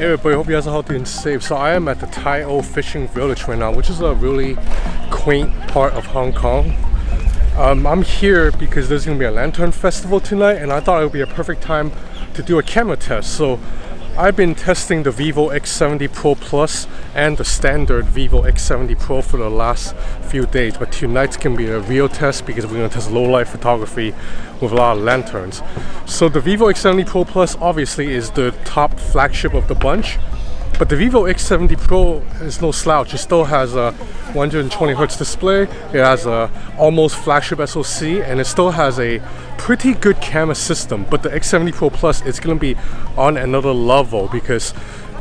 Hey everybody, hope you guys are healthy and safe. So I am at the Tai O Fishing Village right now, which is a really quaint part of Hong Kong. I'm here because there's going to be a lantern festival tonight, and I thought it would be a perfect time to do a camera test. So I've been testing the Vivo X70 Pro Plus and the standard Vivo X70 Pro for the last few days, but tonight's going to be a real test because we're going to test low-light photography with a lot of lanterns. So the Vivo X70 Pro Plus obviously is the top flagship of the bunch, but the Vivo X70 Pro is no slouch. It still has a 120Hz display, it has a almost flagship SoC, and it still has a pretty good camera system. But the X70 Pro Plus is going to be on another level because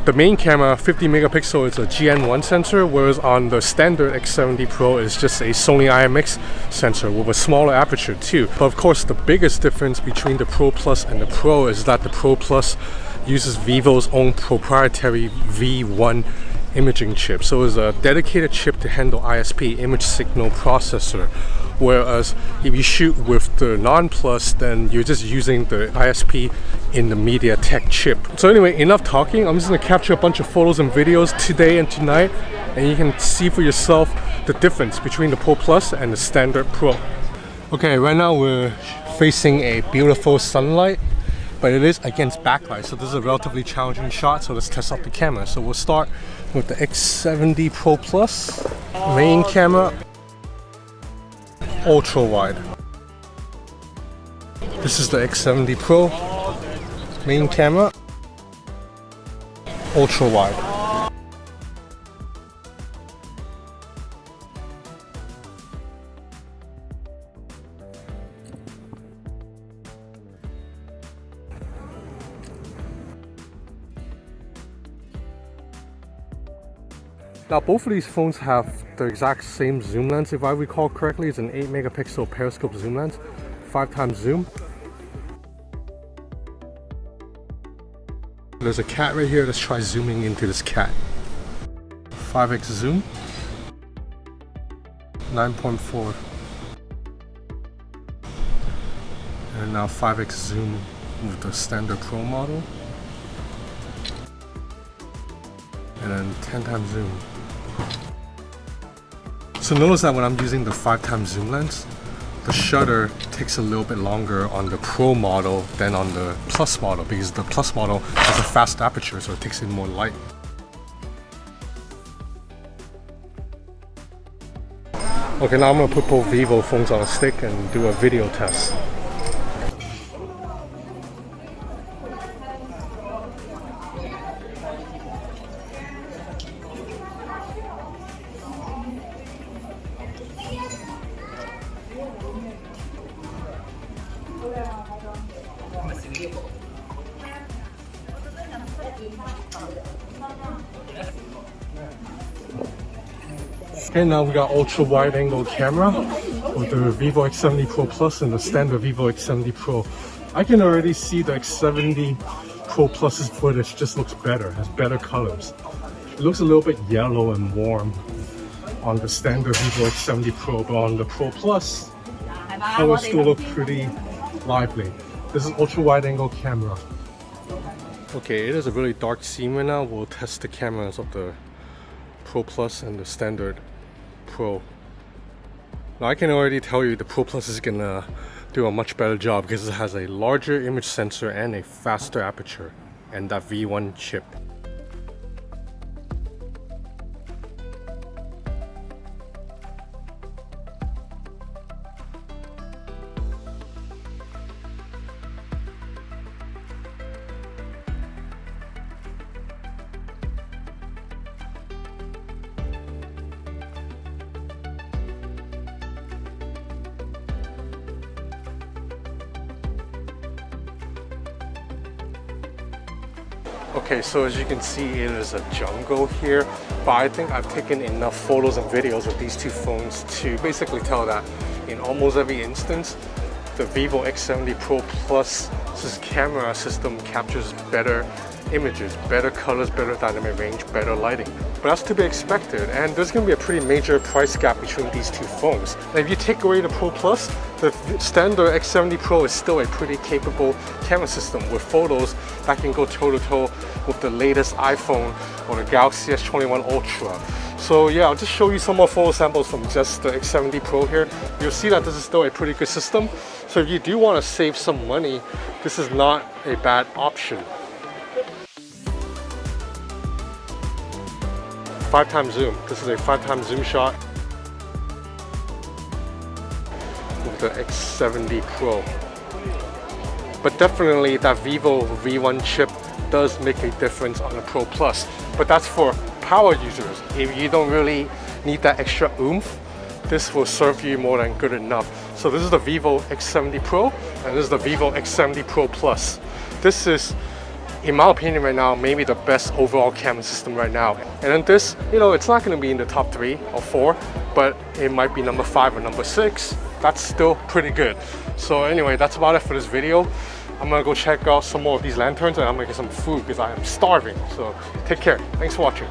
the main camera, 50 megapixel, is a GN1 sensor, whereas on the standard X70 Pro is just a Sony IMX sensor with a smaller aperture too. But of course, the biggest difference between the Pro Plus and the Pro is that the Pro Plus uses Vivo's own proprietary V1 imaging chip. So it's a dedicated chip to handle ISP, image signal processor. Whereas if you shoot with the non-Plus, then you're just using the ISP in the MediaTek chip. So anyway, enough talking. I'm just going to capture a bunch of photos and videos today and tonight, and you can see for yourself the difference between the Pro Plus and the standard Pro. Okay, right now we're facing a beautiful sunlight, but it is against backlight, so this is a relatively challenging shot. So let's test out the camera. So we'll start with the X70 Pro Plus main camera, ultra wide. This is the X70 Pro main camera, ultra wide. Now both of these phones have the exact same zoom lens, if I recall correctly. It's an 8 megapixel periscope zoom lens, 5x zoom. There's a cat right here. Let's try zooming into this cat. 5x zoom, 9.4, and now 5x zoom with the standard Pro model, and then 10x zoom. So notice that when I'm using the 5x zoom lens, the shutter takes a little bit longer on the Pro model than on the Plus model, because the Plus model has a fast aperture, so it takes in more light. Okay, now I'm going to put both Vivo phones on a stick and do a video test. Okay, now we got ultra wide angle camera with the Vivo X70 Pro Plus and the standard Vivo X70 Pro. I can already see the X70 Pro Plus's footage just looks better, has better colors. It looks a little bit yellow and warm on the standard Vivo X70 Pro, but on the Pro Plus, colors still look pretty lively. This is ultra wide angle camera. Okay, it is a really dark scene right now. We'll test the cameras of the Pro Plus and the standard Pro. Now I can already tell you the Pro Plus is gonna do a much better job because it has a larger image sensor and a faster aperture and that V1 chip. Okay, so as you can see, it is a jungle here, but I think I've taken enough photos and videos of these two phones to basically tell that in almost every instance, the Vivo X70 Pro Plus's camera system captures better images, better colors, better dynamic range, better lighting. But that's to be expected, and there's going to be a pretty major price gap between these two phones. And if you take away the Pro Plus, the standard X70 Pro is still a pretty capable camera system with photos that can go toe-to-toe with the latest iPhone or the Galaxy S21 Ultra. So yeah, I'll just show you some more photo samples from just the X70 Pro here. You'll see that this is still a pretty good system. So if you do want to save some money, this is not a bad option. 5x zoom. This is a 5x zoom shot with the X70 Pro. But definitely that Vivo V1 chip does make a difference on the Pro Plus. But that's for power users. If you don't really need that extra oomph, this will serve you more than good enough. So this is the Vivo X70 Pro and this is the Vivo X70 Pro Plus. This is, in my opinion right now, maybe the best overall camera system right now. And then this, you know, it's not going to be in the top 3 or 4, but it might be number 5 or number 6. That's still pretty good. So anyway, that's about it for this video. I'm gonna go check out some more of these lanterns and I'm gonna get some food because I am starving. So take care. Thanks for watching.